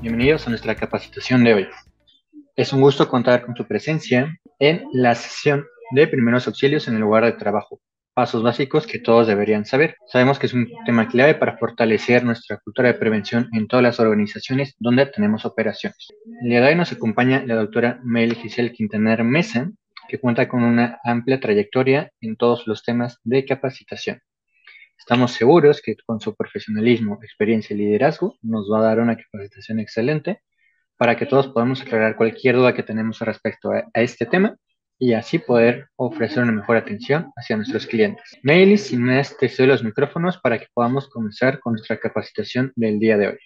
bienvenidos a nuestra capacitación de hoy. Es un gusto contar con tu presencia en la sesión de primeros auxilios en el lugar de trabajo, pasos básicos que todos deberían saber. Sabemos que es un tema clave para fortalecer nuestra cultura de prevención en todas las organizaciones donde tenemos operaciones. El día de hoy nos acompaña la doctora Mel Giselle Quintanar Mesa, que cuenta con una amplia trayectoria en todos los temas de capacitación. Estamos seguros que con su profesionalismo, experiencia y liderazgo nos va a dar una capacitación excelente para que todos podamos aclarar cualquier duda que tenemos respecto a este tema y así poder ofrecer una mejor atención hacia nuestros clientes. Meili, sin más, te doy los micrófonos para que podamos comenzar con nuestra capacitación del día de hoy.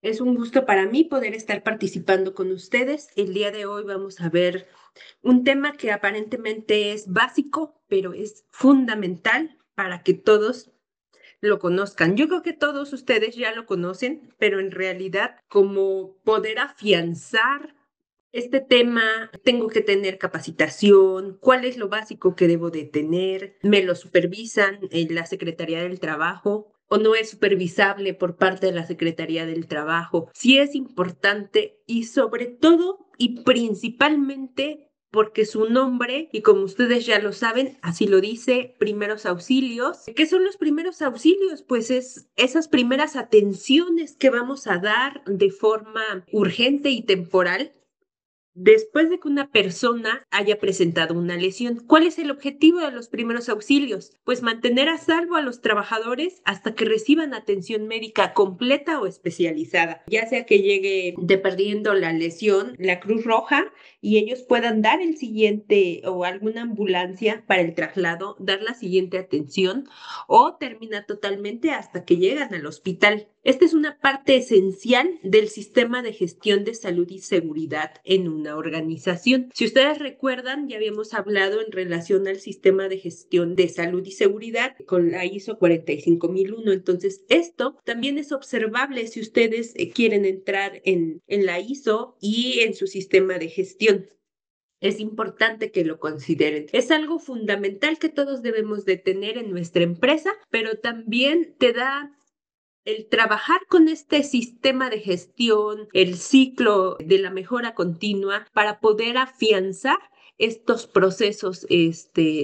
Es un gusto para mí poder estar participando con ustedes. El día de hoy vamos a ver un tema que aparentemente es básico, pero es fundamental para que todos lo conozcan. Yo creo que todos ustedes ya lo conocen, pero en realidad como poder afianzar este tema, tengo que tener capacitación, cuál es lo básico que debo de tener, me lo supervisan en la Secretaría del Trabajo o no es supervisable por parte de la Secretaría del Trabajo. Sí es importante y sobre todo y principalmente porque su nombre, y como ustedes ya lo saben, así lo dice, primeros auxilios. ¿Qué son los primeros auxilios? Pues es esas primeras atenciones que vamos a dar de forma urgente y temporal después de que una persona haya presentado una lesión. ¿Cuál es el objetivo de los primeros auxilios? Pues mantener a salvo a los trabajadores hasta que reciban atención médica completa o especializada, ya sea que llegue de perdiendo la lesión, la Cruz Roja, y ellos puedan dar el siguiente o alguna ambulancia para el traslado, dar la siguiente atención o termina totalmente hasta que llegan al hospital. Esta es una parte esencial del sistema de gestión de salud y seguridad en una organización. Si ustedes recuerdan, ya habíamos hablado en relación al sistema de gestión de salud y seguridad con la ISO 45001. Entonces, esto también es observable si ustedes quieren entrar en la ISO y en su sistema de gestión. Es importante que lo consideren. Es algo fundamental que todos debemos de tener en nuestra empresa, pero también te da el trabajar con este sistema de gestión, el ciclo de la mejora continua para poder afianzar estos procesos,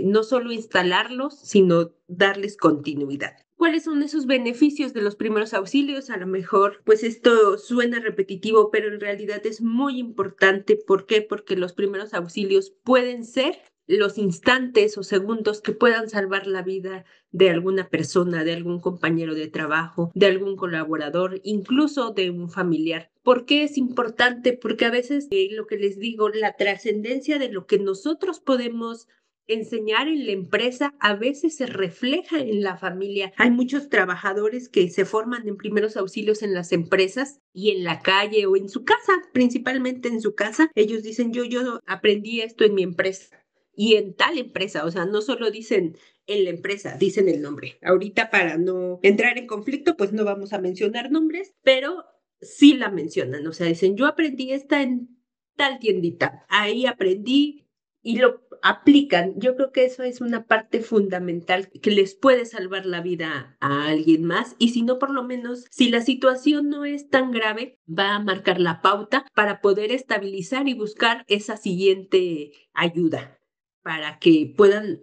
no solo instalarlos, sino darles continuidad. ¿Cuáles son esos beneficios de los primeros auxilios? A lo mejor, pues esto suena repetitivo, pero en realidad es muy importante. ¿Por qué? Porque los primeros auxilios pueden ser los instantes o segundos que puedan salvar la vida de alguna persona, de algún compañero de trabajo, de algún colaborador, incluso de un familiar. ¿Por qué es importante? Porque a veces, lo que les digo, la trascendencia de lo que nosotros podemos enseñar en la empresa a veces se refleja en la familia. Hay muchos trabajadores que se forman en primeros auxilios en las empresas y en la calle o en su casa, principalmente en su casa. Ellos dicen, yo aprendí esto en mi empresa y en tal empresa, o sea, no solo dicen en la empresa, dicen el nombre. Ahorita para no entrar en conflicto, pues no vamos a mencionar nombres, pero sí la mencionan, o sea, dicen, yo aprendí esta en tal tiendita, ahí aprendí y lo aplican. Yo creo que eso es una parte fundamental que les puede salvar la vida a alguien más y si no, por lo menos, si la situación no es tan grave, va a marcar la pauta para poder estabilizar y buscar esa siguiente ayuda para que puedan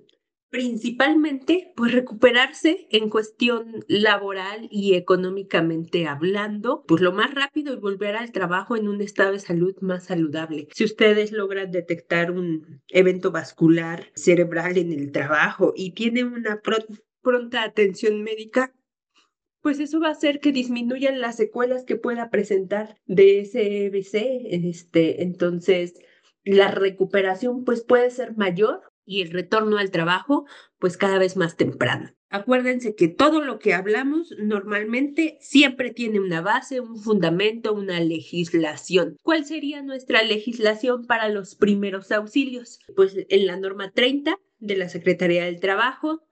principalmente pues recuperarse en cuestión laboral y económicamente hablando, pues lo más rápido y volver al trabajo en un estado de salud más saludable. Si ustedes logran detectar un evento vascular cerebral en el trabajo y tienen una pronta atención médica, pues eso va a hacer que disminuyan las secuelas que pueda presentar de ese EBC, entonces la recuperación pues puede ser mayor y el retorno al trabajo pues cada vez más temprano. Acuérdense que todo lo que hablamos normalmente siempre tiene una base, un fundamento, una legislación. ¿Cuál sería nuestra legislación para los primeros auxilios? Pues en la norma 30 de la Secretaría del Trabajo,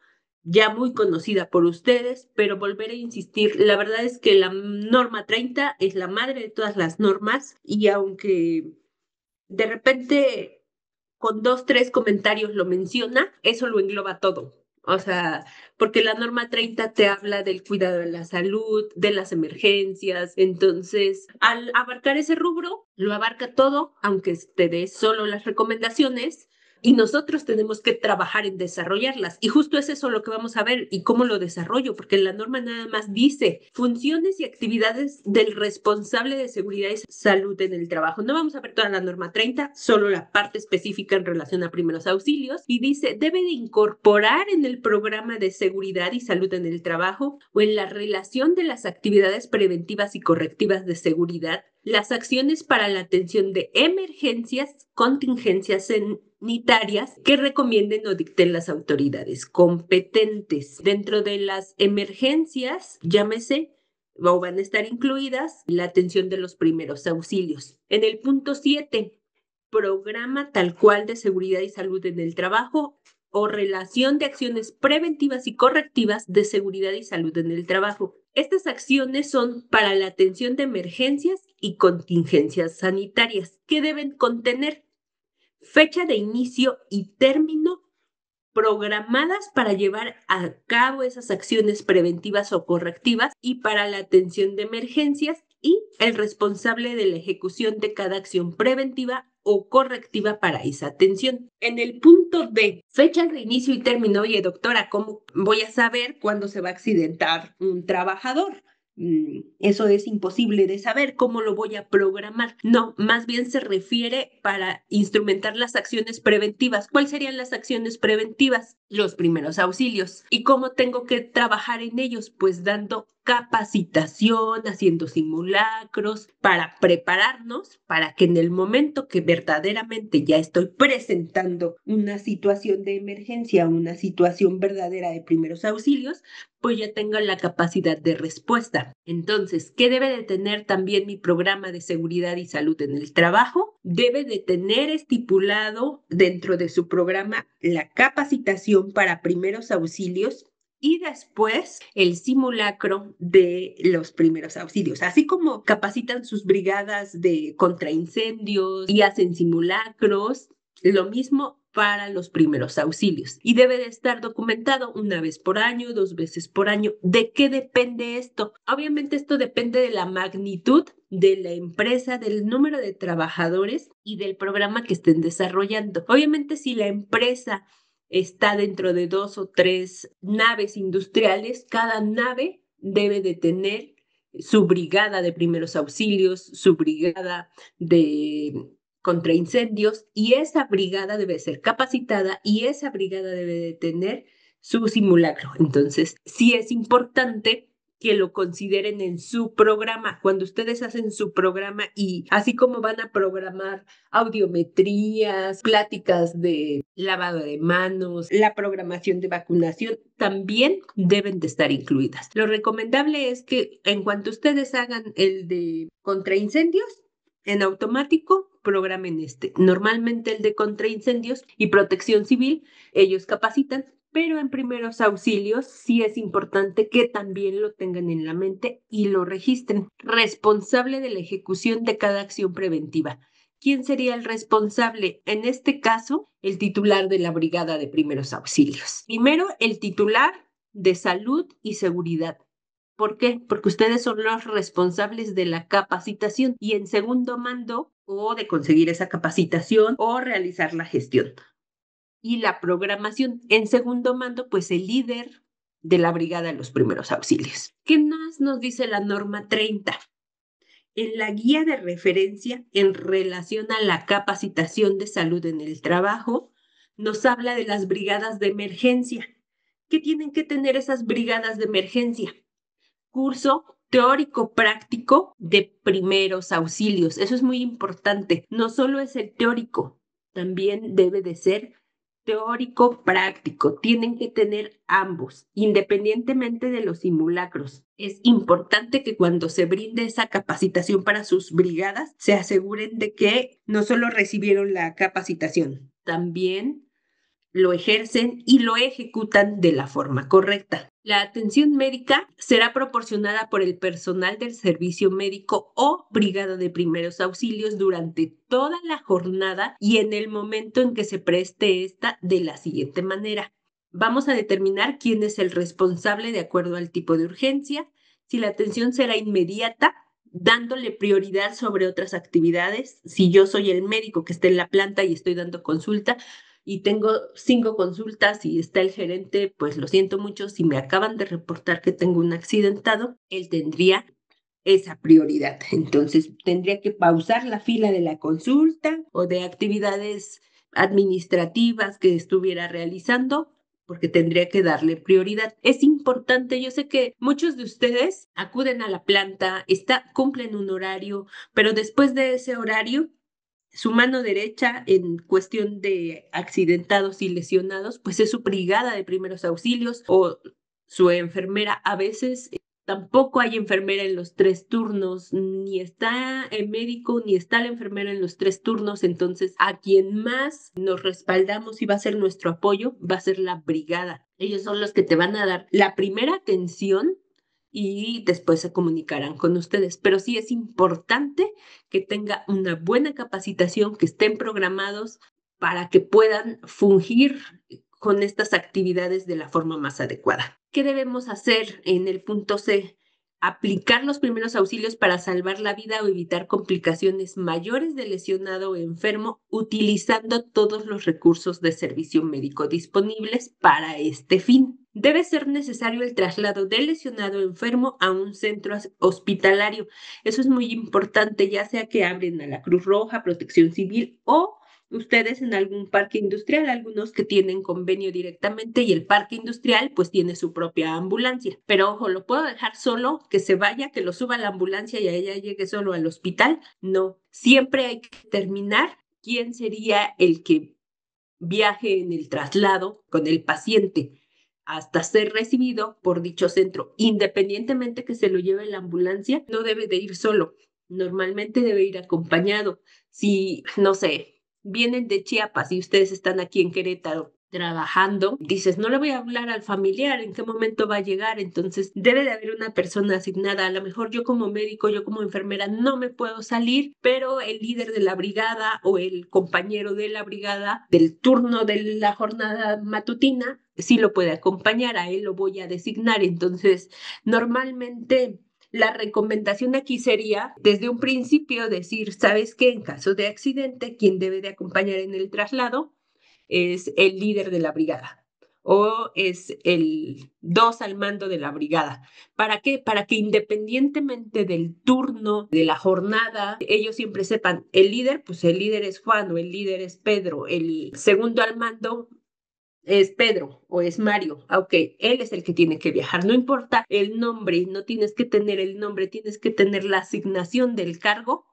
ya muy conocida por ustedes, pero volver a insistir, la verdad es que la norma 30 es la madre de todas las normas y aunque de repente con dos, tres comentarios lo menciona, eso lo engloba todo. O sea, porque la norma 30 te habla del cuidado de la salud, de las emergencias. Entonces, al abarcar ese rubro, lo abarca todo, aunque te dé solo las recomendaciones. Y nosotros tenemos que trabajar en desarrollarlas. Y justo es eso lo que vamos a ver y cómo lo desarrollo, porque la norma nada más dice funciones y actividades del responsable de seguridad y salud en el trabajo. No vamos a ver toda la norma 30, solo la parte específica en relación a primeros auxilios. Y dice, debe de incorporar en el programa de seguridad y salud en el trabajo o en la relación de las actividades preventivas y correctivas de seguridad las acciones para la atención de emergencias, contingencias sanitarias que recomienden o dicten las autoridades competentes. Dentro de las emergencias, llámese, o van a estar incluidas la atención de los primeros auxilios. En el punto 7, programa tal cual de seguridad y salud en el trabajo o relación de acciones preventivas y correctivas de seguridad y salud en el trabajo. Estas acciones son para la atención de emergencias y contingencias sanitarias que deben contener fecha de inicio y término programadas para llevar a cabo esas acciones preventivas o correctivas y para la atención de emergencias y el responsable de la ejecución de cada acción preventiva o correctiva para esa atención. En el punto D, fecha de inicio y término. Oye, doctora, ¿cómo voy a saber cuándo se va a accidentar un trabajador? Eso es imposible de saber. ¿Cómo lo voy a programar? No, más bien se refiere para instrumentar las acciones preventivas. ¿Cuáles serían las acciones preventivas? Los primeros auxilios. ¿Y cómo tengo que trabajar en ellos? Pues dando capacitación, haciendo simulacros para prepararnos para que en el momento que verdaderamente ya estoy presentando una situación de emergencia, una situación verdadera de primeros auxilios, pues ya tenga la capacidad de respuesta. Entonces, ¿qué debe de tener también mi programa de seguridad y salud en el trabajo? Debe de tener estipulado dentro de su programa la capacitación para primeros auxilios y después el simulacro de los primeros auxilios, así como capacitan sus brigadas de contraincendios y hacen simulacros, lo mismo para los primeros auxilios. Y debe de estar documentado una vez por año, 2 veces por año. ¿De qué depende esto? Obviamente esto depende de la magnitud de la empresa, del número de trabajadores y del programa que estén desarrollando. Obviamente si la empresa está dentro de 2 o 3 naves industriales, cada nave debe de tener su brigada de primeros auxilios, su brigada de contra incendios y esa brigada debe ser capacitada y esa brigada debe de tener su simulacro. Entonces, sí es importante que lo consideren en su programa. Cuando ustedes hacen su programa y así como van a programar audiometrías, pláticas de lavado de manos, la programación de vacunación, también deben de estar incluidas. Lo recomendable es que en cuanto ustedes hagan el de contraincendios, en automático programen este. Normalmente el de contraincendios y protección civil, ellos capacitan, pero en primeros auxilios sí es importante que también lo tengan en la mente y lo registren. Responsable de la ejecución de cada acción preventiva. ¿Quién sería el responsable? En este caso, el titular de la brigada de primeros auxilios. Primero, el titular de salud y seguridad. ¿Por qué? Porque ustedes son los responsables de la capacitación y en segundo mando o de conseguir esa capacitación o realizar la gestión. Y la programación en segundo mando, pues el líder de la brigada de los primeros auxilios. ¿Qué más nos dice la norma 30? En la guía de referencia en relación a la capacitación de salud en el trabajo, nos habla de las brigadas de emergencia. ¿Qué tienen que tener esas brigadas de emergencia? Curso teórico práctico de primeros auxilios. Eso es muy importante. No solo es el teórico, también debe de ser teórico práctico. Tienen que tener ambos, independientemente de los simulacros. Es importante que cuando se brinde esa capacitación para sus brigadas, se aseguren de que no solo recibieron la capacitación, también lo ejercen y lo ejecutan de la forma correcta. La atención médica será proporcionada por el personal del servicio médico o brigada de primeros auxilios durante toda la jornada y en el momento en que se preste esta de la siguiente manera. Vamos a determinar quién es el responsable de acuerdo al tipo de urgencia, si la atención será inmediata, dándole prioridad sobre otras actividades. Si yo soy el médico que está en la planta y estoy dando consulta y tengo 5 consultas y está el gerente, pues lo siento mucho, si me acaban de reportar que tengo un accidentado, él tendría esa prioridad. Entonces, tendría que pausar la fila de la consulta o de actividades administrativas que estuviera realizando porque tendría que darle prioridad. Es importante, yo sé que muchos de ustedes acuden a la planta, cumplen un horario, pero después de ese horario, su mano derecha en cuestión de accidentados y lesionados, pues es su brigada de primeros auxilios o su enfermera. A veces tampoco hay enfermera en los 3 turnos, ni está el médico, ni está la enfermera en los 3 turnos. Entonces, a quien más nos respaldamos y va a ser nuestro apoyo, va a ser la brigada. Ellos son los que te van a dar la primera atención y después se comunicarán con ustedes. Pero sí es importante que tenga una buena capacitación, que estén programados para que puedan fungir con estas actividades de la forma más adecuada. ¿Qué debemos hacer en el punto C? Aplicar los primeros auxilios para salvar la vida o evitar complicaciones mayores del lesionado o enfermo, utilizando todos los recursos de servicio médico disponibles para este fin. Debe ser necesario el traslado del lesionado o enfermo a un centro hospitalario. Eso es muy importante, ya sea que abren a la Cruz Roja, Protección Civil o ustedes en algún parque industrial, algunos que tienen convenio directamente y el parque industrial pues tiene su propia ambulancia. Pero ojo, ¿lo puedo dejar solo? Que se vaya, que lo suba a la ambulancia y a ella llegue solo al hospital. No, siempre hay que determinar quién sería el que viaje en el traslado con el paciente hasta ser recibido por dicho centro. Independientemente que se lo lleve la ambulancia, no debe de ir solo. Normalmente debe ir acompañado. Si, no sé, vienen de Chiapas y ustedes están aquí en Querétaro trabajando, dices, no le voy a hablar al familiar en qué momento va a llegar, entonces debe de haber una persona asignada. A lo mejor yo como médico, yo como enfermera no me puedo salir, pero el líder de la brigada o el compañero de la brigada del turno de la jornada matutina sí lo puede acompañar, a él lo voy a designar. Entonces, normalmente la recomendación aquí sería desde un principio decir, ¿sabes qué? En caso de accidente, quien debe de acompañar en el traslado es el líder de la brigada o es el 2 al mando de la brigada. ¿Para qué? Para que independientemente del turno, de la jornada, ellos siempre sepan, el líder, pues el líder es Juan o el líder es Pedro, el segundo al mando es Pedro o es Mario. Ok, él es el que tiene que viajar. No importa el nombre, no tienes que tener el nombre, tienes que tener la asignación del cargo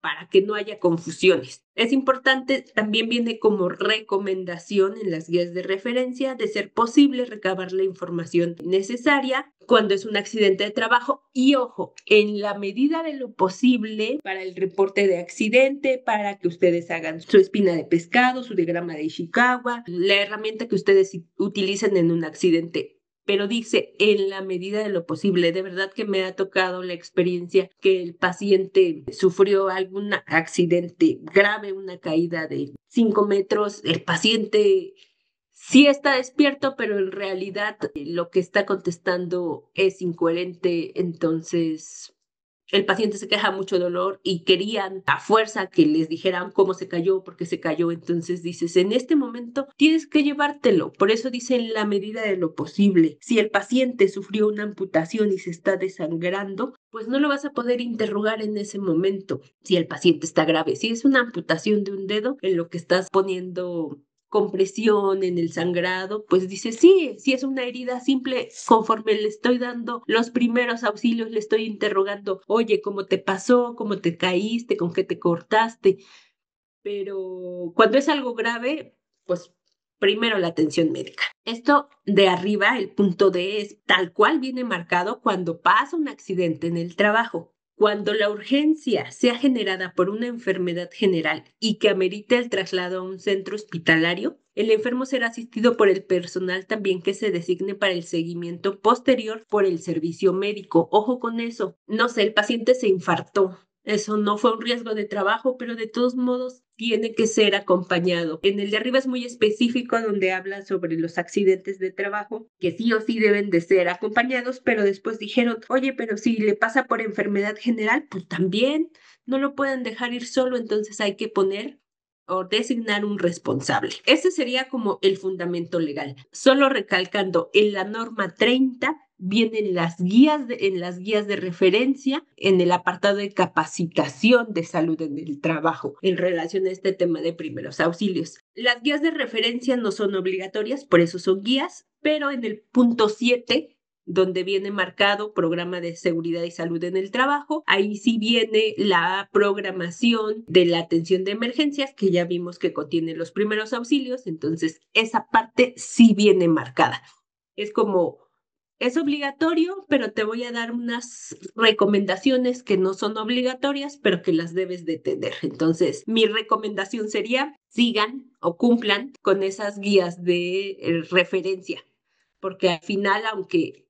para que no haya confusiones. Es importante, también viene como recomendación en las guías de referencia, de ser posible recabar la información necesaria cuando es un accidente de trabajo y ojo, en la medida de lo posible para el reporte de accidente, para que ustedes hagan su espina de pescado, su diagrama de Ishikawa, la herramienta que ustedes utilicen en un accidente, pero dice en la medida de lo posible. De verdad que me ha tocado la experiencia que el paciente sufrió algún accidente grave, una caída de 5 metros, el paciente sí está despierto, pero en realidad lo que está contestando es incoherente. Entonces el paciente se queja mucho dolor y querían a fuerza que les dijeran cómo se cayó, por qué se cayó. Entonces dices, en este momento tienes que llevártelo. Por eso dice en la medida de lo posible. Si el paciente sufrió una amputación y se está desangrando, pues no lo vas a poder interrogar en ese momento. Si el paciente está grave, si es una amputación de un dedo, en lo que estás poniendo compresión en el sangrado, pues dice, sí, si es una herida simple, conforme le estoy dando los primeros auxilios, le estoy interrogando, oye, ¿cómo te pasó? ¿Cómo te caíste? ¿Con qué te cortaste? Pero cuando es algo grave, pues primero la atención médica. Esto de arriba, el punto D, es tal cual viene marcado cuando pasa un accidente en el trabajo. Cuando la urgencia sea generada por una enfermedad general y que amerite el traslado a un centro hospitalario, el enfermo será asistido por el personal también que se designe para el seguimiento posterior por el servicio médico. Ojo con eso. No sé, el paciente se infartó. Eso no fue un riesgo de trabajo, pero de todos modos tiene que ser acompañado. En el de arriba es muy específico donde habla sobre los accidentes de trabajo, que sí o sí deben de ser acompañados, pero después dijeron, oye, pero si le pasa por enfermedad general, pues también no lo pueden dejar ir solo, entonces hay que poner o designar un responsable. Ese sería como el fundamento legal. Solo recalcando, en la norma 30 vienen en las guías de referencia en el apartado de capacitación de salud en el trabajo en relación a este tema de primeros auxilios. Las guías de referencia no son obligatorias, por eso son guías, pero en el punto 7 donde viene marcado programa de seguridad y salud en el trabajo. Ahí sí viene la programación de la atención de emergencias, que ya vimos que contiene los primeros auxilios, entonces esa parte sí viene marcada. Es como, es obligatorio, pero te voy a dar unas recomendaciones que no son obligatorias, pero que las debes de tener. Entonces, mi recomendación sería, sigan o cumplan con esas guías de referencia, porque al final, aunque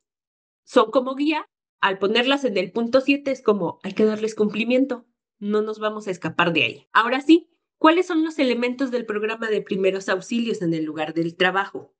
son como guía, al ponerlas en el punto 7 es como hay que darles cumplimiento, no nos vamos a escapar de ahí. Ahora sí, ¿cuáles son los elementos del programa de primeros auxilios en el lugar del trabajo?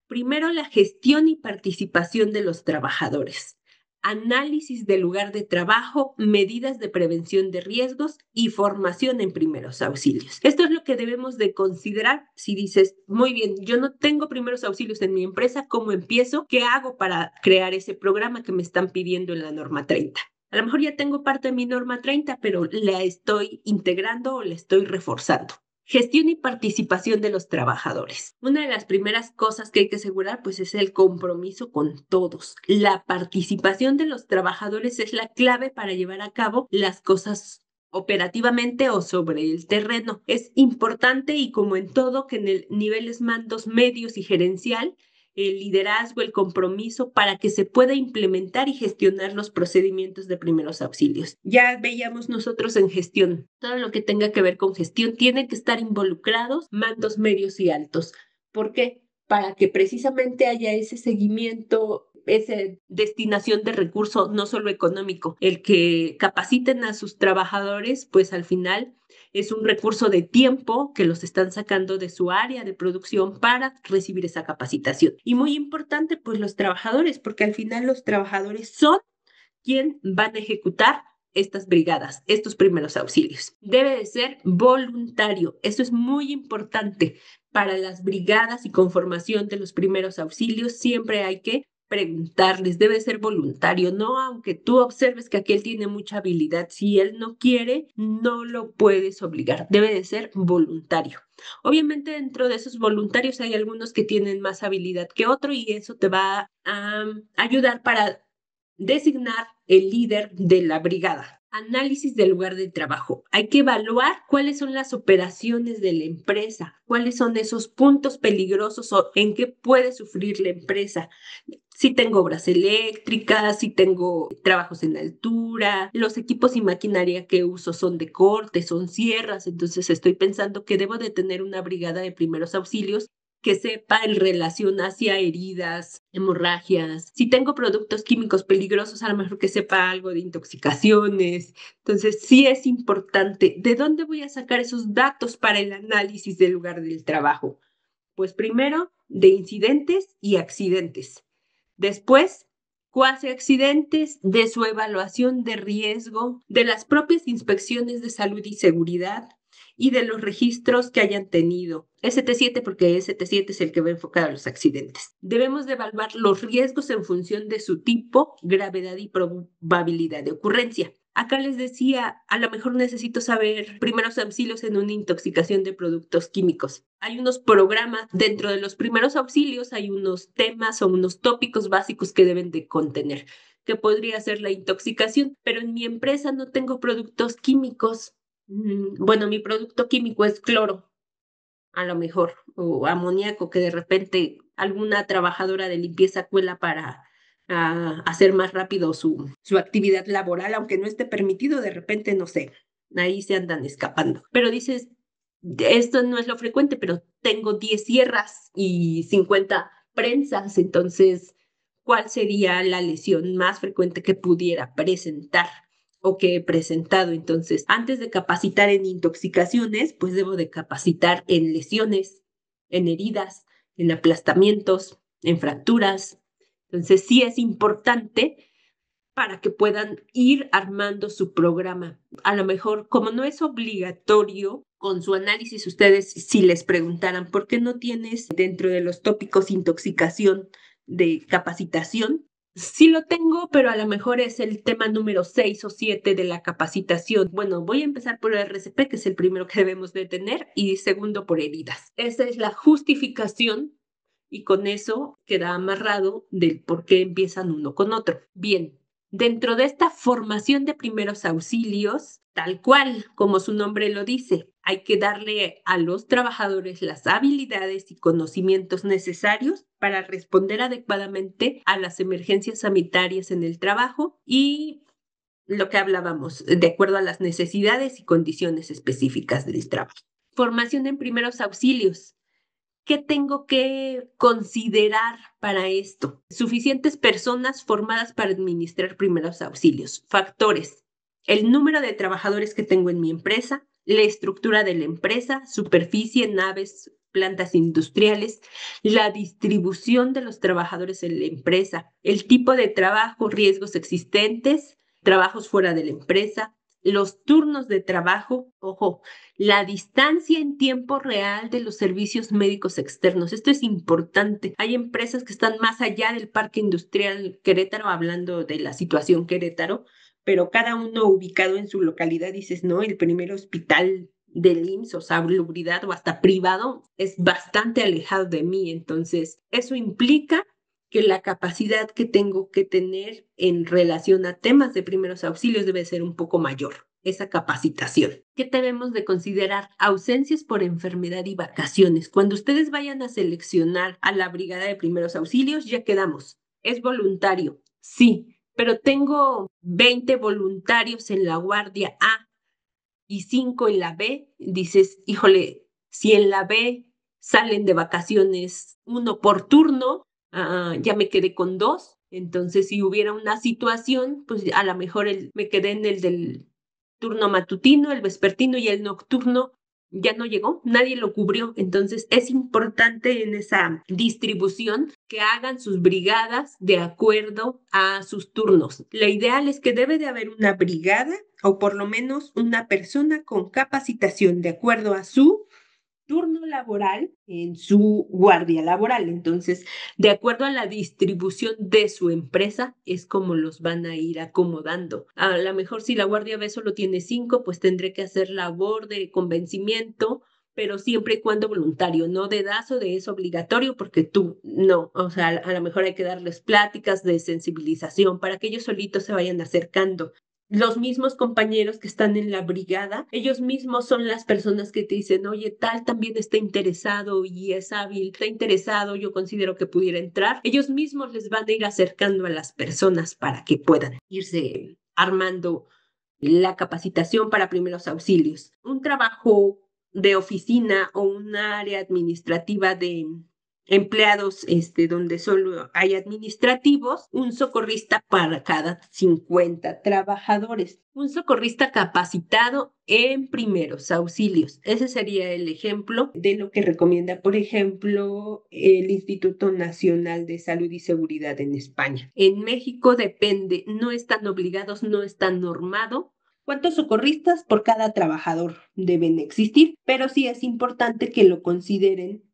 Primero, la gestión y participación de los trabajadores. Análisis del lugar de trabajo, medidas de prevención de riesgos y formación en primeros auxilios. Esto es lo que debemos de considerar si dices, muy bien, yo no tengo primeros auxilios en mi empresa, ¿cómo empiezo? ¿Qué hago para crear ese programa que me están pidiendo en la norma 30? A lo mejor ya tengo parte de mi norma 30, pero la estoy integrando o la estoy reforzando. Gestión y participación de los trabajadores. Una de las primeras cosas que hay que asegurar, pues, es el compromiso con todos. La participación de los trabajadores es la clave para llevar a cabo las cosas operativamente o sobre el terreno. Es importante y como en todo que en el niveles mandos medios y gerencial, el liderazgo, el compromiso para que se pueda implementar y gestionar los procedimientos de primeros auxilios. Ya veíamos nosotros en gestión, todo lo que tenga que ver con gestión tiene que estar involucrados mandos medios y altos. ¿Por qué? Para que precisamente haya ese seguimiento, esa destinación de recursos, no solo económico, el que capaciten a sus trabajadores, pues al final es un recurso de tiempo que los están sacando de su área de producción para recibir esa capacitación. Y muy importante, pues los trabajadores, porque al final los trabajadores son quien van a ejecutar estas brigadas, estos primeros auxilios. Debe de ser voluntario. Eso es muy importante para las brigadas y conformación de los primeros auxilios. Siempre hay que preguntarles, debe ser voluntario, no aunque tú observes que aquel tiene mucha habilidad, si él no quiere, no lo puedes obligar, debe de ser voluntario. Obviamente dentro de esos voluntarios hay algunos que tienen más habilidad que otro y eso te va a ayudar para designar el líder de la brigada. Análisis del lugar de trabajo. Hay que evaluar cuáles son las operaciones de la empresa, cuáles son esos puntos peligrosos o en qué puede sufrir la empresa. Si tengo obras eléctricas, si tengo trabajos en altura, los equipos y maquinaria que uso son de corte, son sierras, entonces estoy pensando que debo de tener una brigada de primeros auxilios que sepa en relación hacia heridas, hemorragias. Si tengo productos químicos peligrosos, a lo mejor que sepa algo de intoxicaciones. Entonces, sí es importante. ¿De dónde voy a sacar esos datos para el análisis del lugar del trabajo? Pues primero, de incidentes y accidentes. Después, cuasi accidentes, de su evaluación de riesgo, de las propias inspecciones de salud y seguridad y de los registros que hayan tenido. ST7 porque ST7 es el que va enfocado a los accidentes. Debemos de evaluar los riesgos en función de su tipo, gravedad y probabilidad de ocurrencia. Acá les decía, a lo mejor necesito saber primeros auxilios en una intoxicación de productos químicos. Hay unos programas dentro de los primeros auxilios, hay unos temas o unos tópicos básicos que deben de contener, que podría ser la intoxicación, pero en mi empresa no tengo productos químicos. Bueno, mi producto químico es cloro, a lo mejor, o amoníaco que de repente alguna trabajadora de limpieza cuela para hacer más rápido su actividad laboral, aunque no esté permitido, de repente, no sé, ahí se andan escapando. Pero dices, esto no es lo frecuente, pero tengo 10 sierras y 50 prensas, entonces, ¿cuál sería la lesión más frecuente que pudiera presentar o que he presentado. Entonces, antes de capacitar en intoxicaciones, pues debo de capacitar en lesiones, en heridas, en aplastamientos, en fracturas. Entonces, sí es importante para que puedan ir armando su programa. A lo mejor, como no es obligatorio, con su análisis ustedes si les preguntaran por qué no tienes dentro de los tópicos intoxicación de capacitación. Sí lo tengo, pero a lo mejor es el tema número 6 o 7 de la capacitación. Bueno, voy a empezar por el RCP, que es el primero que debemos de tener, y segundo por heridas. Esa es la justificación y con eso queda amarrado del por qué empiezan uno con otro. Bien, dentro de esta formación de primeros auxilios, tal cual como su nombre lo dice, hay que darle a los trabajadores las habilidades y conocimientos necesarios para responder adecuadamente a las emergencias sanitarias en el trabajo y lo que hablábamos, de acuerdo a las necesidades y condiciones específicas del trabajo. Formación en primeros auxilios. ¿Qué tengo que considerar para esto? Suficientes personas formadas para administrar primeros auxilios. Factores: el número de trabajadores que tengo en mi empresa, la estructura de la empresa, superficie, naves, plantas industriales, la distribución de los trabajadores en la empresa, el tipo de trabajo, riesgos existentes, trabajos fuera de la empresa, los turnos de trabajo, ojo, la distancia en tiempo real de los servicios médicos externos. Esto es importante. Hay empresas que están más allá del Parque Industrial Querétaro, hablando de la situación Querétaro, pero cada uno ubicado en su localidad, dices, no, el primer hospital del IMSS o salubridad o hasta privado es bastante alejado de mí. Entonces, eso implica que la capacidad que tengo que tener en relación a temas de primeros auxilios debe ser un poco mayor, esa capacitación. ¿Qué debemos de considerar? Ausencias por enfermedad y vacaciones. Cuando ustedes vayan a seleccionar a la brigada de primeros auxilios, ya quedamos. ¿Es voluntario? Sí, pero tengo 20 voluntarios en la guardia A y 5 en la B. Dices, híjole, si en la B salen de vacaciones uno por turno, ya me quedé con dos. Entonces, si hubiera una situación, pues a lo mejor me quedé en el del turno matutino, el vespertino y el nocturno ya no llegó, nadie lo cubrió. Entonces, es importante en esa distribución que hagan sus brigadas de acuerdo a sus turnos. Lo ideal es que debe de haber una brigada o por lo menos una persona con capacitación de acuerdo a su turno laboral en su guardia laboral. Entonces, de acuerdo a la distribución de su empresa, es como los van a ir acomodando. A lo mejor si la guardia B solo tiene 5, pues tendré que hacer labor de convencimiento, pero siempre y cuando voluntario, no dedazo de eso obligatorio, porque tú no, o sea, a lo mejor hay que darles pláticas de sensibilización para que ellos solitos se vayan acercando. Los mismos compañeros que están en la brigada, ellos mismos son las personas que te dicen, oye, tal también está interesado y es hábil, está interesado, yo considero que pudiera entrar. Ellos mismos les van a ir acercando a las personas para que puedan irse armando la capacitación para primeros auxilios. Un trabajo de oficina o un área administrativa de empleados donde solo hay administrativos, un socorrista para cada 50 trabajadores, un socorrista capacitado en primeros auxilios. Ese sería el ejemplo de lo que recomienda, por ejemplo, el Instituto Nacional de Salud y Seguridad en España. En México depende, no están obligados, no está normado cuántos socorristas por cada trabajador deben existir, pero sí es importante que lo consideren.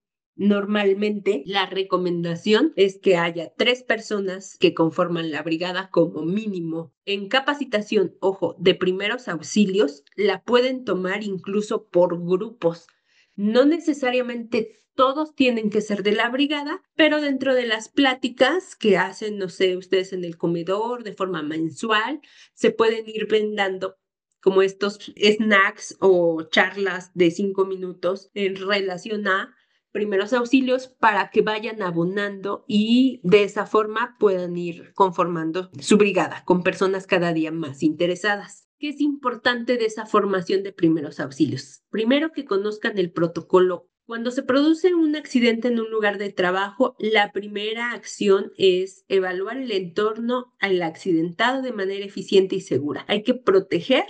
Normalmente, la recomendación es que haya 3 personas que conforman la brigada como mínimo. En capacitación, ojo, de primeros auxilios, la pueden tomar incluso por grupos. No necesariamente todos tienen que ser de la brigada, pero dentro de las pláticas que hacen, no sé, ustedes en el comedor de forma mensual, se pueden ir brindando como estos snacks o charlas de 5 minutos en relación a primeros auxilios para que vayan abonando y de esa forma puedan ir conformando su brigada con personas cada día más interesadas. ¿Qué es importante de esa formación de primeros auxilios? Primero, que conozcan el protocolo Cuando se produce un accidente en un lugar de trabajo, la primera acción es evaluar el entorno al accidentado de manera eficiente y segura. Hay que proteger,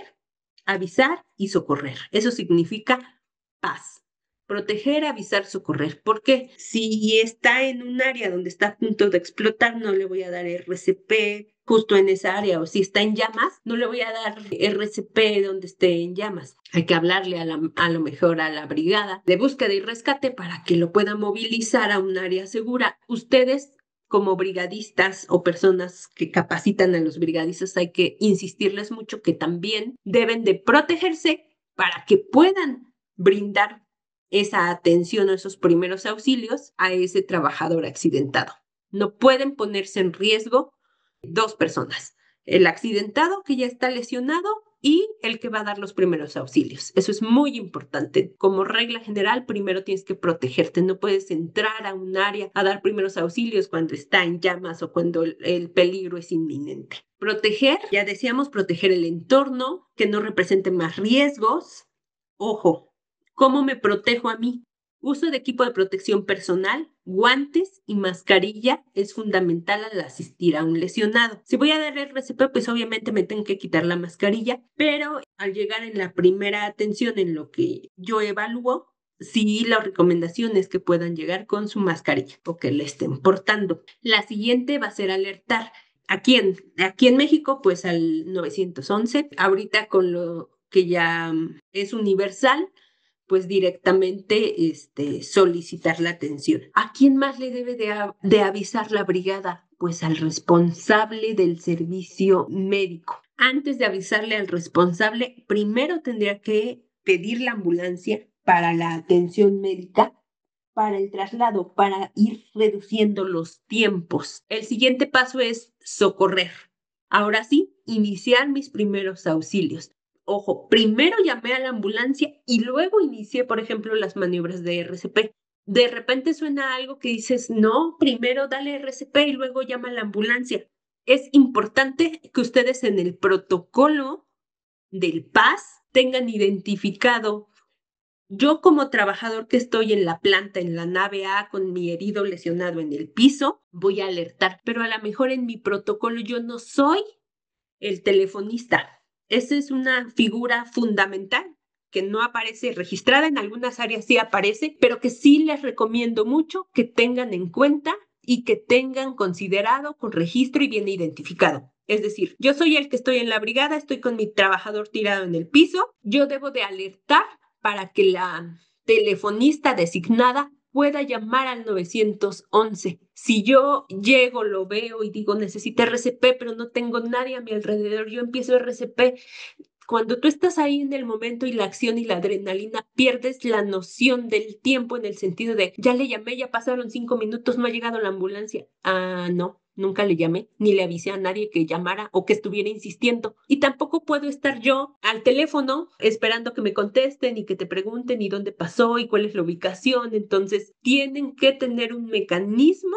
avisar y socorrer. Eso significa paz. Proteger, avisar, socorrer. Porque si está en un área donde está a punto de explotar, no le voy a dar RCP justo en esa área. O si está en llamas, no le voy a dar RCP donde esté en llamas. Hay que hablarle a lo mejor a la brigada de búsqueda y rescate para que lo pueda movilizar a un área segura. Ustedes como brigadistas o personas que capacitan a los brigadistas, hay que insistirles mucho que también deben de protegerse para que puedan brindar esa atención o esos primeros auxilios a ese trabajador accidentado. No pueden ponerse en riesgo dos personas, el accidentado que ya está lesionado y el que va a dar los primeros auxilios. Eso es muy importante. Como regla general, primero tienes que protegerte. No puedes entrar a un área a dar primeros auxilios cuando está en llamas o cuando el peligro es inminente. Proteger, ya decíamos, proteger el entorno, que no represente más riesgos. Ojo, ¿cómo me protejo a mí? Uso de equipo de protección personal, guantes y mascarilla es fundamental al asistir a un lesionado. Si voy a dar RCP, pues obviamente me tengo que quitar la mascarilla, pero al llegar en la primera atención en lo que yo evalúo, sí, la recomendación es que puedan llegar con su mascarilla o que le estén portando. La siguiente va a ser alertar. Aquí en México, pues al 911, ahorita con lo que ya es universal, pues directamente solicitar la atención. ¿A quién más le debe de avisar la brigada? Pues al responsable del servicio médico. Antes de avisarle al responsable, primero tendría que pedir la ambulancia para la atención médica, para el traslado, para ir reduciendo los tiempos. El siguiente paso es socorrer. Ahora sí, iniciar mis primeros auxilios. Ojo, primero llamé a la ambulancia y luego inicié, por ejemplo, las maniobras de RCP. De repente suena algo que dices, no, primero dale RCP y luego llama a la ambulancia. Es importante que ustedes en el protocolo del PAS tengan identificado. Yo como trabajador que estoy en la planta, en la nave A, con mi herido lesionado en el piso, voy a alertar, pero a lo mejor en mi protocolo yo no soy el telefonista. Esa es una figura fundamental que no aparece registrada, en algunas áreas sí aparece, pero que sí les recomiendo mucho que tengan en cuenta y que tengan considerado con registro y bien identificado. Es decir, yo soy el que estoy en la brigada, estoy con mi trabajador tirado en el piso, yo debo de alertar para que la telefonista designada pueda llamar al 911. Si yo llego, lo veo y digo, necesito RCP, pero no tengo nadie a mi alrededor, yo empiezo RCP. Cuando tú estás ahí en el momento y la acción y la adrenalina, pierdes la noción del tiempo en el sentido de, ya le llamé, ya pasaron 5 minutos, no ha llegado la ambulancia. Ah, no, nunca le llamé, ni le avisé a nadie que llamara o que estuviera insistiendo. Y tampoco puedo estar yo al teléfono esperando que me contesten y que te pregunten y dónde pasó y cuál es la ubicación. Entonces, tienen que tener un mecanismo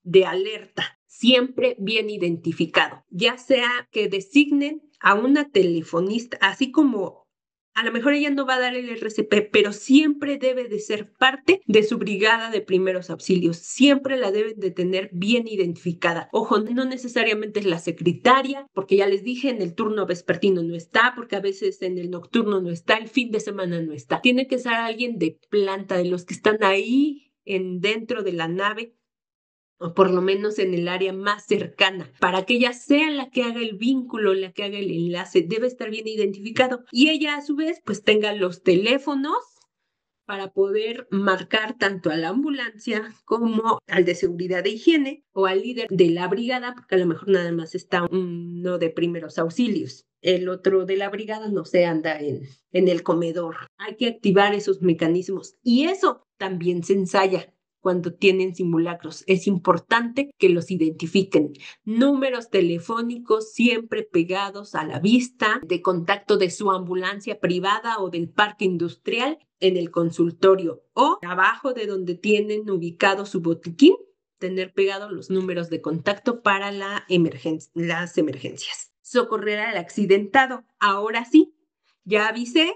de alerta, siempre bien identificado, ya sea que designen a una telefonista, así como a lo mejor ella no va a dar el RCP, pero siempre debe de ser parte de su brigada de primeros auxilios, siempre la deben de tener bien identificada. Ojo, no necesariamente es la secretaria, porque ya les dije, en el turno vespertino no está, porque a veces en el nocturno no está, el fin de semana no está. Tiene que ser alguien de planta, de los que están ahí dentro de la nave, o por lo menos en el área más cercana, para que ella sea la que haga el vínculo, la que haga el enlace, debe estar bien identificado. Y ella a su vez pues tenga los teléfonos para poder marcar tanto a la ambulancia como al de seguridad de higiene o al líder de la brigada, porque a lo mejor nada más está uno de primeros auxilios. El otro de la brigada no se anda en el comedor. Hay que activar esos mecanismos y eso también se ensaya cuando tienen simulacros. Es importante que los identifiquen. Números telefónicos siempre pegados a la vista, de contacto de su ambulancia privada o del parque industrial en el consultorio o abajo de donde tienen ubicado su botiquín, tener pegados los números de contacto para las emergencias. Socorrer al accidentado. Ahora sí, ya avisé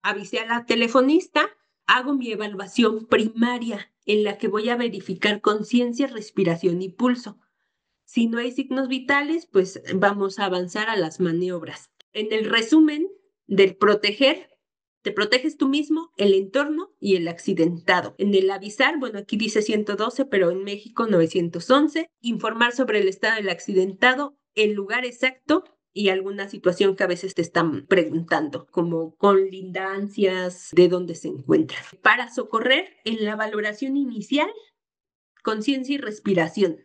a la telefonista, hago mi evaluación primaria en la que voy a verificar conciencia, respiración y pulso. Si no hay signos vitales, pues vamos a avanzar a las maniobras. En el resumen del proteger, te proteges tú mismo, el entorno y el accidentado. En el avisar, bueno, aquí dice 112, pero en México 911. Informar sobre el estado del accidentado, el lugar exacto y alguna situación que a veces te están preguntando, como colindancias, de dónde se encuentra. Para socorrer, en la valoración inicial, conciencia y respiración.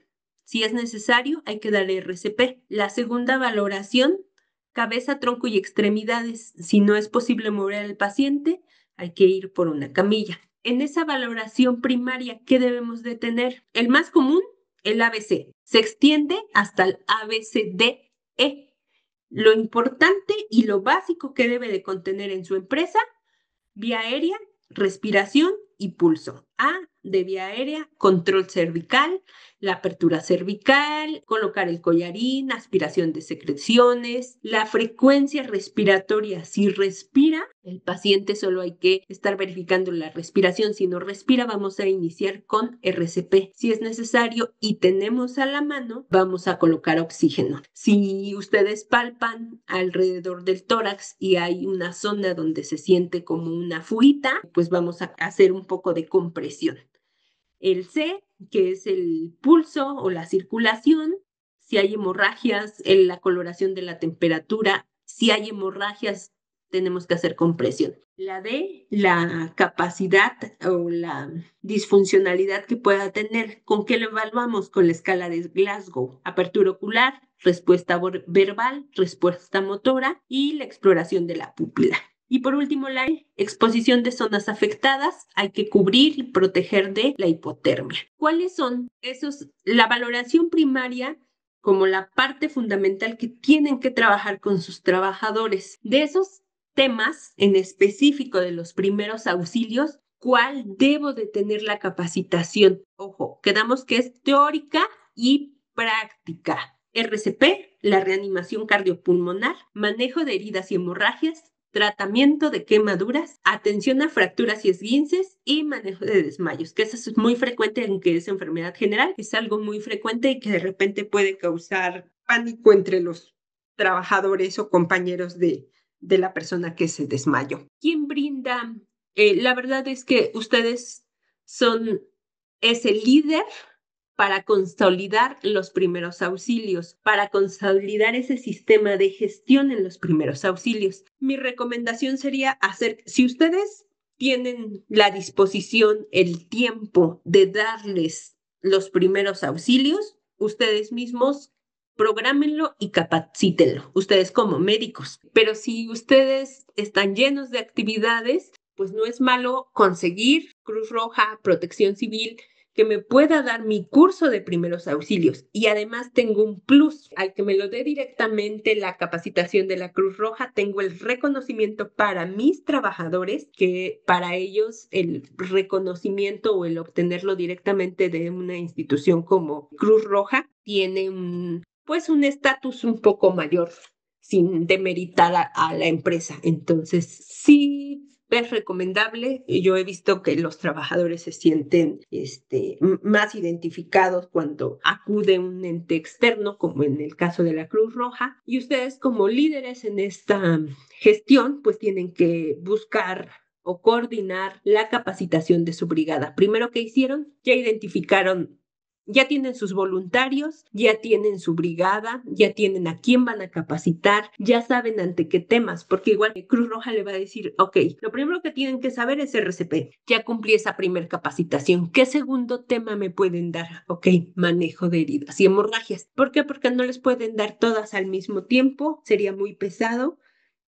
Si es necesario, hay que dar RCP. La segunda valoración, cabeza, tronco y extremidades. Si no es posible mover al paciente, hay que ir por una camilla. En esa valoración primaria, ¿qué debemos de tener? El más común, el ABC. Se extiende hasta el ABCDE. Lo importante y lo básico que debe de contener en su empresa: vía aérea, respiración y pulso. A de vía aérea, control cervical, la apertura cervical, colocar el collarín, aspiración de secreciones, la frecuencia respiratoria. Si respira, el paciente solo hay que estar verificando la respiración. Si no respira, vamos a iniciar con RCP. Si es necesario y tenemos a la mano, vamos a colocar oxígeno. Si ustedes palpan alrededor del tórax y hay una zona donde se siente como una fuita, pues vamos a hacer un poco de compresión. El C, que es el pulso o la circulación. Si hay hemorragias, la coloración de la temperatura. Si hay hemorragias, tenemos que hacer compresión. La D, la capacidad o la disfuncionalidad que pueda tener. ¿Con qué lo evaluamos? Con la escala de Glasgow. Apertura ocular, respuesta verbal, respuesta motora y la exploración de la pupila. Y por último, la exposición de zonas afectadas. Hay que cubrir y proteger de la hipotermia. ¿Cuáles son esos? La valoración primaria como la parte fundamental que tienen que trabajar con sus trabajadores. De esos temas en específico de los primeros auxilios, ¿cuál debo de tener la capacitación? Ojo, quedamos que es teórica y práctica. RCP, la reanimación cardiopulmonar, manejo de heridas y hemorragias, tratamiento de quemaduras, atención a fracturas y esguinces y manejo de desmayos, que eso es muy frecuente, aunque es enfermedad general, es algo muy frecuente y que de repente puede causar pánico entre los trabajadores o compañeros de la persona que se desmayó. ¿Quién brinda? La verdad es que ustedes son ese líder para consolidar los primeros auxilios, para consolidar ese sistema de gestión en los primeros auxilios. Mi recomendación sería hacer, si ustedes tienen la disposición, el tiempo de darles los primeros auxilios, ustedes mismos prográmenlo y capacítenlo, ustedes como médicos. Pero si ustedes están llenos de actividades, pues no es malo conseguir Cruz Roja, Protección Civil, que me pueda dar mi curso de primeros auxilios. Y además tengo un plus, al que me lo dé directamente la capacitación de la Cruz Roja, tengo el reconocimiento para mis trabajadores, que para ellos el reconocimiento o el obtenerlo directamente de una institución como Cruz Roja tiene un estatus un poco mayor, sin demeritar a la empresa. Entonces, sí es recomendable. Yo he visto que los trabajadores se sienten más identificados cuando acude un ente externo, como en el caso de la Cruz Roja. Y ustedes, como líderes en esta gestión, pues tienen que buscar o coordinar la capacitación de su brigada. Primero, ¿qué hicieron? Ya identificaron, ya tienen sus voluntarios, ya tienen su brigada, ya tienen a quién van a capacitar, ya saben ante qué temas, porque igual Cruz Roja le va a decir, ok, lo primero que tienen que saber es RCP, ya cumplí esa primer capacitación, ¿qué segundo tema me pueden dar? Ok, manejo de heridas y hemorragias. ¿Por qué? Porque no les pueden dar todas al mismo tiempo, sería muy pesado.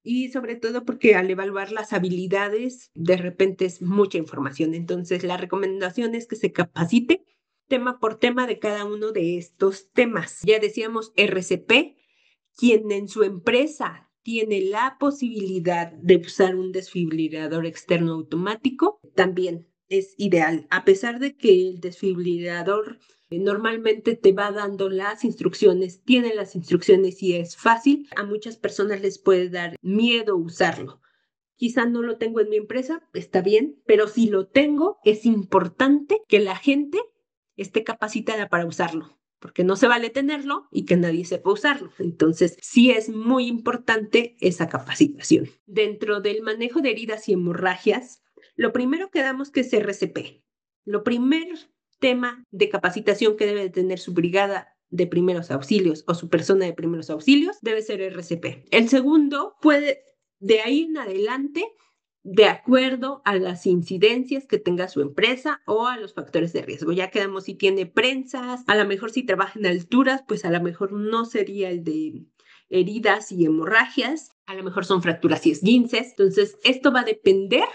Y sobre todo porque al evaluar las habilidades, de repente es mucha información. Entonces, la recomendación es que se capacite tema por tema de cada uno de estos temas. Ya decíamos RCP, quien en su empresa tiene la posibilidad de usar un desfibrilador externo automático, también es ideal. A pesar de que el desfibrilador normalmente te va dando las instrucciones, tiene las instrucciones y es fácil, a muchas personas les puede dar miedo usarlo. quizá no lo tengo en mi empresa, está bien, pero si lo tengo, es importante que la gente esté capacitada para usarlo, porque no se vale tenerlo y que nadie sepa usarlo. Entonces, sí es muy importante esa capacitación. Dentro del manejo de heridas y hemorragias, lo primero que damos que es RCP. Lo primer tema de capacitación que debe de tener su brigada de primeros auxilios o su persona de primeros auxilios debe ser RCP. El segundo puede, de ahí en adelante, de acuerdo a las incidencias que tenga su empresa o a los factores de riesgo. Ya quedamos si tiene prensas, a lo mejor si trabaja en alturas, pues a lo mejor no sería el de heridas y hemorragias, a lo mejor son fracturas y esguinces. Entonces, esto va a depender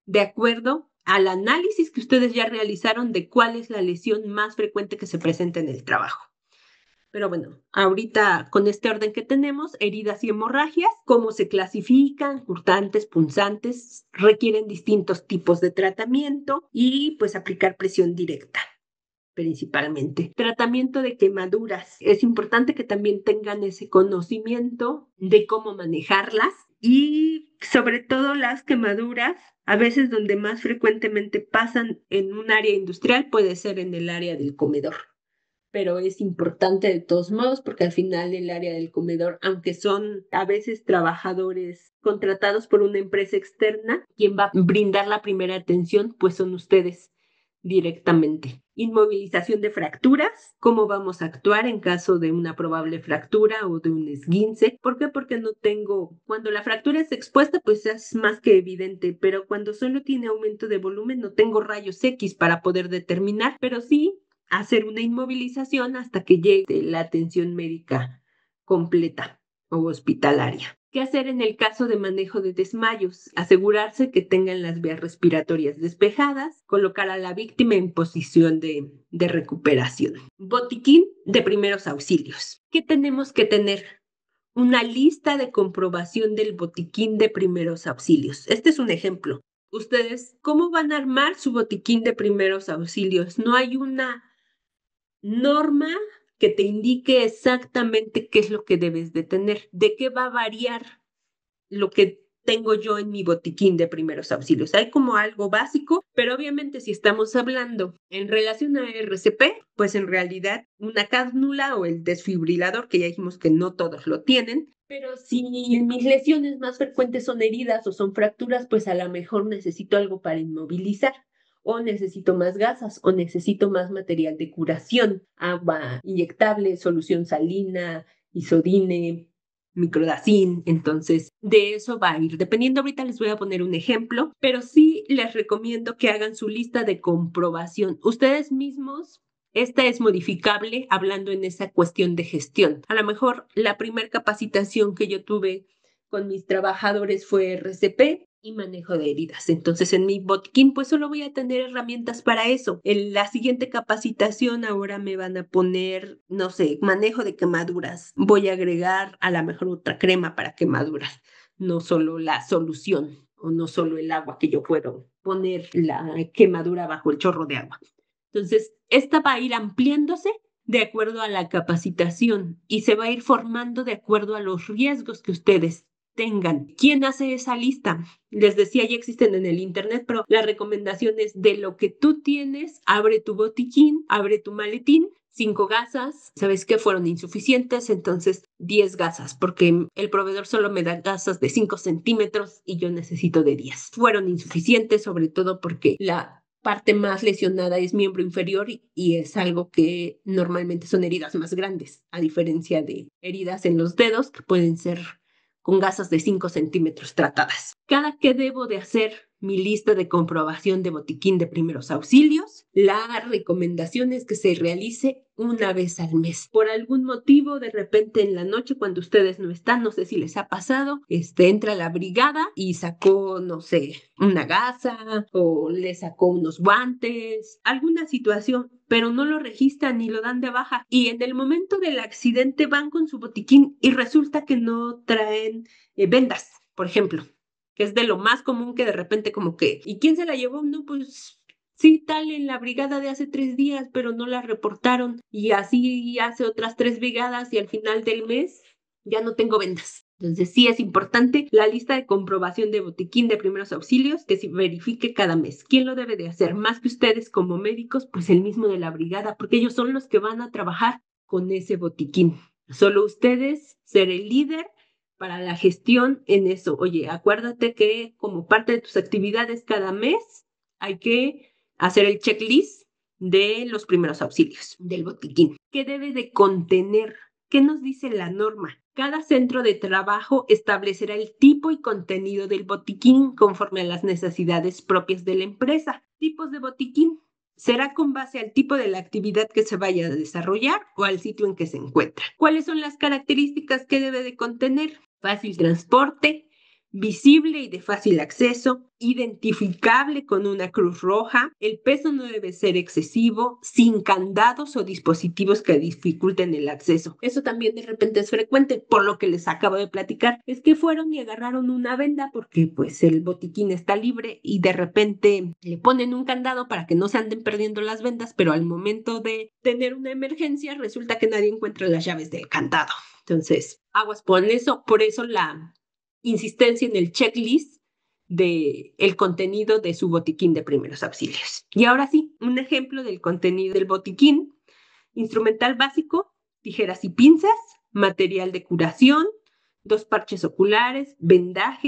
de acuerdo al análisis que ustedes ya realizaron de cuál es la lesión más frecuente que se presenta en el trabajo. Pero bueno, ahorita con este orden que tenemos, heridas y hemorragias, cómo se clasifican, cortantes, punzantes, requieren distintos tipos de tratamiento y pues aplicar presión directa principalmente. Tratamiento de quemaduras. Es importante que también tengan ese conocimiento de cómo manejarlas y sobre todo las quemaduras, a veces donde más frecuentemente pasan en un área industrial puede ser en el área del comedor, pero es importante de todos modos porque al final el área del comedor, aunque son a veces trabajadores contratados por una empresa externa, quien va a brindar la primera atención, pues son ustedes directamente. Inmovilización de fracturas, cómo vamos a actuar en caso de una probable fractura o de un esguince. ¿Por qué? Porque no tengo, cuando la fractura es expuesta, pues es más que evidente, pero cuando solo tiene aumento de volumen, no tengo rayos X para poder determinar, pero sí hacer una inmovilización hasta que llegue la atención médica completa o hospitalaria. ¿Qué hacer en el caso de manejo de desmayos? Asegurarse que tengan las vías respiratorias despejadas, colocar a la víctima en posición de recuperación. Botiquín de primeros auxilios. ¿Qué tenemos que tener? Una lista de comprobación del botiquín de primeros auxilios. Este es un ejemplo. Ustedes, ¿cómo van a armar su botiquín de primeros auxilios? No hay una norma que te indique exactamente qué es lo que debes de tener, de qué va a variar lo que tengo yo en mi botiquín de primeros auxilios. Hay como algo básico, pero obviamente si estamos hablando en relación a RCP, pues en realidad una cánula o el desfibrilador, que ya dijimos que no todos lo tienen, pero si mis lesiones más frecuentes son heridas o son fracturas, pues a lo mejor necesito algo para inmovilizar. O necesito más gasas, o necesito más material de curación, agua inyectable, solución salina, isodine, microdacin. Entonces, de eso va a ir. Dependiendo, ahorita les voy a poner un ejemplo, pero sí les recomiendo que hagan su lista de comprobación. Ustedes mismos, esta es modificable hablando en esa cuestión de gestión. A lo mejor la primera capacitación que yo tuve con mis trabajadores fue RCP y manejo de heridas. Entonces, en mi botiquín, pues solo voy a tener herramientas para eso. En la siguiente capacitación ahora me van a poner, no sé, manejo de quemaduras. Voy a agregar a lo mejor otra crema para quemaduras, no solo la solución o no solo el agua que yo puedo poner la quemadura bajo el chorro de agua. Entonces, esta va a ir ampliándose de acuerdo a la capacitación y se va a ir formando de acuerdo a los riesgos que ustedes tengan. ¿Quién hace esa lista? Les decía, ya existen en el internet, pero la recomendación es de lo que tú tienes, abre tu botiquín, abre tu maletín, 5 gasas, ¿sabes qué? Fueron insuficientes, entonces 10 gasas, porque el proveedor solo me da gasas de 5 centímetros y yo necesito de 10. Fueron insuficientes, sobre todo porque la parte más lesionada es miembro inferior y es algo que normalmente son heridas más grandes, a diferencia de heridas en los dedos que pueden ser con gasas de 5 centímetros tratadas. Cada que debo de hacer mi lista de comprobación de botiquín de primeros auxilios, la recomendación es que se realice una vez al mes. Por algún motivo, de repente en la noche, cuando ustedes no están, no sé si les ha pasado, entra la brigada y sacó, no sé, una gasa o le sacó unos guantes, alguna situación, pero no lo registran ni lo dan de baja. Y en el momento del accidente van con su botiquín y resulta que no traen vendas, por ejemplo, que es de lo más común que de repente como que, ¿y quién se la llevó? No, pues sí, tal en la brigada de hace 3 días, pero no la reportaron y así hace otras 3 brigadas y al final del mes ya no tengo vendas. Entonces, sí es importante la lista de comprobación de botiquín de primeros auxilios que se verifique cada mes. ¿Quién lo debe de hacer? Más que ustedes como médicos, pues el mismo de la brigada, porque ellos son los que van a trabajar con ese botiquín. Solo ustedes ser el líder para la gestión en eso. Oye, acuérdate que como parte de tus actividades cada mes hay que hacer el checklist de los primeros auxilios del botiquín. ¿Qué debe de contener? ¿Qué nos dice la norma? Cada centro de trabajo establecerá el tipo y contenido del botiquín conforme a las necesidades propias de la empresa. Tipos de botiquín. Será con base al tipo de la actividad que se vaya a desarrollar o al sitio en que se encuentra. ¿Cuáles son las características que debe de contener? Fácil transporte, visible y de fácil acceso, identificable con una cruz roja, el peso no debe ser excesivo, sin candados o dispositivos que dificulten el acceso. Eso también de repente es frecuente, por lo que les acabo de platicar, es que fueron y agarraron una venda porque pues el botiquín está libre y de repente le ponen un candado para que no se anden perdiendo las vendas, pero al momento de tener una emergencia resulta que nadie encuentra las llaves del candado. Entonces, aguas por eso la insistencia en el checklist de el contenido de su botiquín de primeros auxilios. Y ahora sí, un ejemplo del contenido del botiquín: instrumental básico, tijeras y pinzas, material de curación, 2 parches oculares, vendas,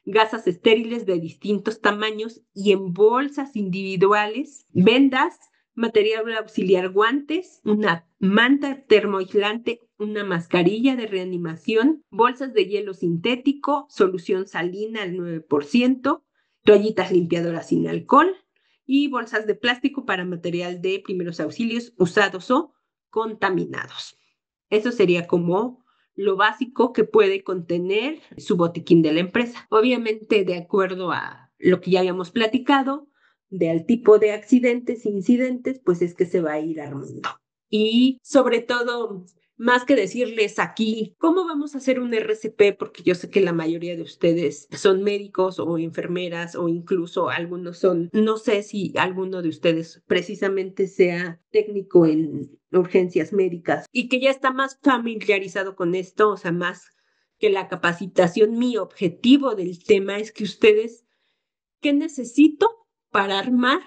gasas estériles de distintos tamaños y en bolsas individuales, vendas, material auxiliar, guantes, una manta termoaislante, una mascarilla de reanimación, bolsas de hielo sintético, solución salina al 9%, toallitas limpiadoras sin alcohol y bolsas de plástico para material de primeros auxilios usados o contaminados. Eso sería como lo básico que puede contener su botiquín de la empresa. Obviamente, de acuerdo a lo que ya habíamos platicado, del tipo de accidentes e incidentes, pues es que se va a ir armando. Y sobre todo, más que decirles aquí cómo vamos a hacer un RCP, porque yo sé que la mayoría de ustedes son médicos o enfermeras o incluso algunos son, no sé si alguno de ustedes precisamente sea técnico en urgencias médicas y que ya está más familiarizado con esto, o sea, más que la capacitación. Mi objetivo del tema es que ustedes, ¿qué necesito para armar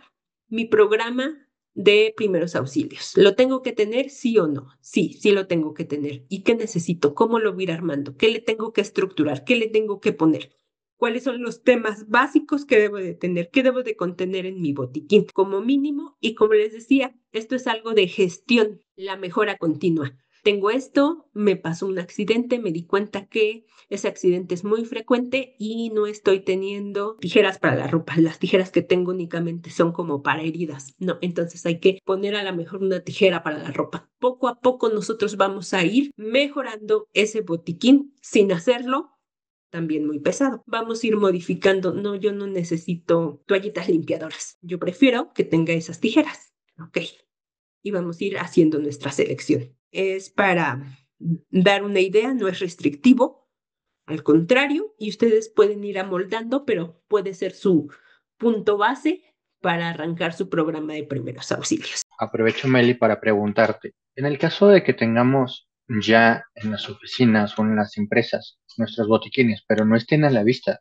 mi programa de primeros auxilios? ¿Lo tengo que tener, sí o no? Sí, sí lo tengo que tener. ¿Y qué necesito? ¿Cómo lo voy a ir armando? ¿Qué le tengo que estructurar? ¿Qué le tengo que poner? ¿Cuáles son los temas básicos que debo de tener? ¿Qué debo de contener en mi botiquín como mínimo? Y como les decía, esto es algo de gestión, la mejora continua. Tengo esto, me pasó un accidente, me di cuenta que ese accidente es muy frecuente y no estoy teniendo tijeras para la ropa. Las tijeras que tengo únicamente son como para heridas. No, entonces hay que poner a lo mejor una tijera para la ropa. Poco a poco nosotros vamos a ir mejorando ese botiquín sin hacerlo también muy pesado. Vamos a ir modificando. No, yo no necesito toallitas limpiadoras. Yo prefiero que tenga esas tijeras. Ok. Y vamos a ir haciendo nuestra selección. Es para dar una idea, no es restrictivo, al contrario, y ustedes pueden ir amoldando, pero puede ser su punto base para arrancar su programa de primeros auxilios. Aprovecho, Meli, para preguntarte, en el caso de que tengamos ya en las oficinas o en las empresas nuestros botiquines, pero no estén a la vista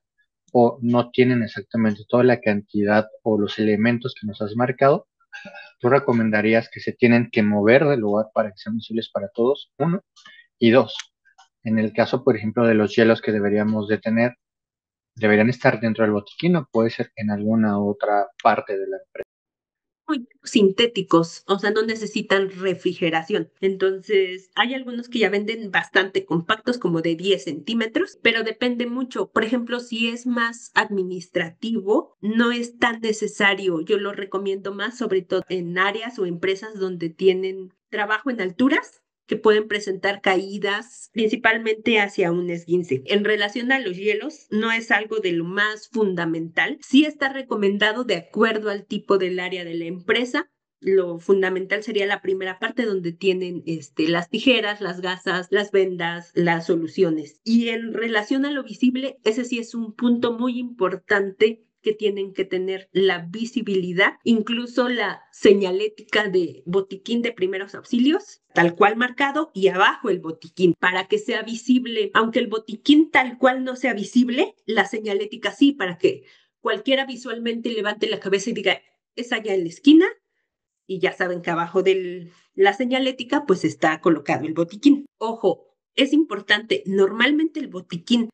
o no tienen exactamente toda la cantidad o los elementos que nos has marcado, ¿tú recomendarías que se tienen que mover del lugar para que sean visibles para todos? Uno. Y dos, en el caso, por ejemplo, de los hielos que deberíamos de tener, ¿deberían estar dentro del botiquín o puede ser en alguna otra parte de la empresa? Muy sintéticos, o sea, no necesitan refrigeración. Entonces, hay algunos que ya venden bastante compactos, como de 10 centímetros, pero depende mucho. Por ejemplo, si es más administrativo, no es tan necesario. Yo lo recomiendo más, sobre todo en áreas o empresas donde tienen trabajo en alturas, que pueden presentar caídas, principalmente hacia un esguince. En relación a los hielos, no es algo de lo más fundamental. Sí está recomendado de acuerdo al tipo del área de la empresa. Lo fundamental sería la primera parte donde tienen las tijeras, las gasas, las vendas, las soluciones. Y en relación a lo visible, ese sí es un punto muy importante que tienen que tener la visibilidad, incluso la señalética de botiquín de primeros auxilios, tal cual marcado, y abajo el botiquín, para que sea visible. Aunque el botiquín tal cual no sea visible, la señalética sí, para que cualquiera visualmente levante la cabeza y diga, es allá en la esquina, y ya saben que abajo de la señalética pues está colocado el botiquín. Ojo, es importante, normalmente el botiquín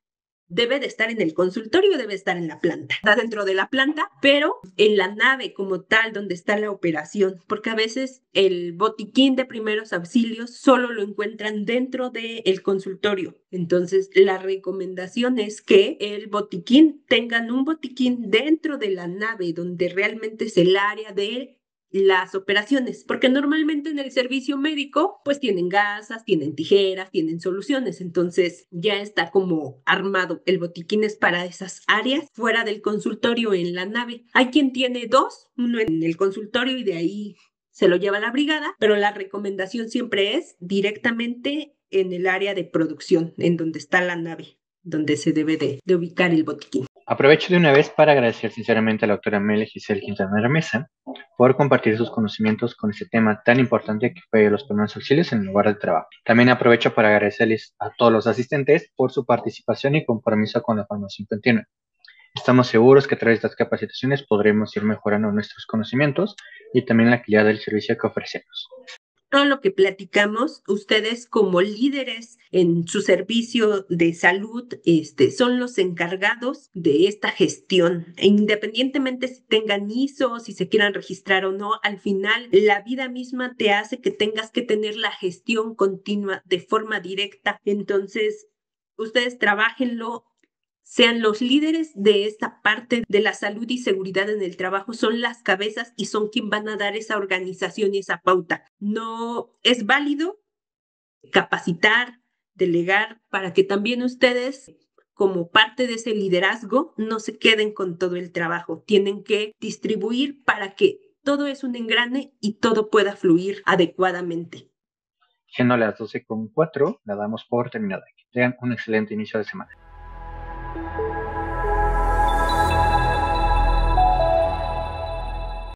debe de estar en el consultorio, debe estar en la planta. Está dentro de la planta, pero en la nave como tal, donde está la operación, porque a veces el botiquín de primeros auxilios solo lo encuentran dentro del consultorio. Entonces, la recomendación es que el botiquín, tengan un botiquín dentro de la nave, donde realmente es el área de las operaciones, porque normalmente en el servicio médico pues tienen gasas, tienen tijeras, tienen soluciones, entonces ya está como armado. El botiquín es para esas áreas fuera del consultorio en la nave. Hay quien tiene dos, uno en el consultorio y de ahí se lo lleva a la brigada, pero la recomendación siempre es directamente en el área de producción, en donde está la nave, donde se debe de ubicar el botiquín. Aprovecho de una vez para agradecer sinceramente a la doctora Mele Giselle Quintana Mesa por compartir sus conocimientos con este tema tan importante que fue los primeros auxilios en el lugar de trabajo. También aprovecho para agradecerles a todos los asistentes por su participación y compromiso con la formación continua. Estamos seguros que a través de estas capacitaciones podremos ir mejorando nuestros conocimientos y también la calidad del servicio que ofrecemos. Todo lo que platicamos, ustedes como líderes en su servicio de salud, son los encargados de esta gestión. E independientemente si tengan ISO, si se quieran registrar o no, al final la vida misma te hace que tengas que tener la gestión continua de forma directa. Entonces, ustedes trabajenlo, sean los líderes de esta parte de la salud y seguridad en el trabajo, son las cabezas y son quien van a dar esa organización y esa pauta. No es válido capacitar, delegar, para que también ustedes, como parte de ese liderazgo, no se queden con todo el trabajo. Tienen que distribuir para que todo es un engrane y todo pueda fluir adecuadamente. Siendo las 12:04, la damos por terminada. Que tengan un excelente inicio de semana.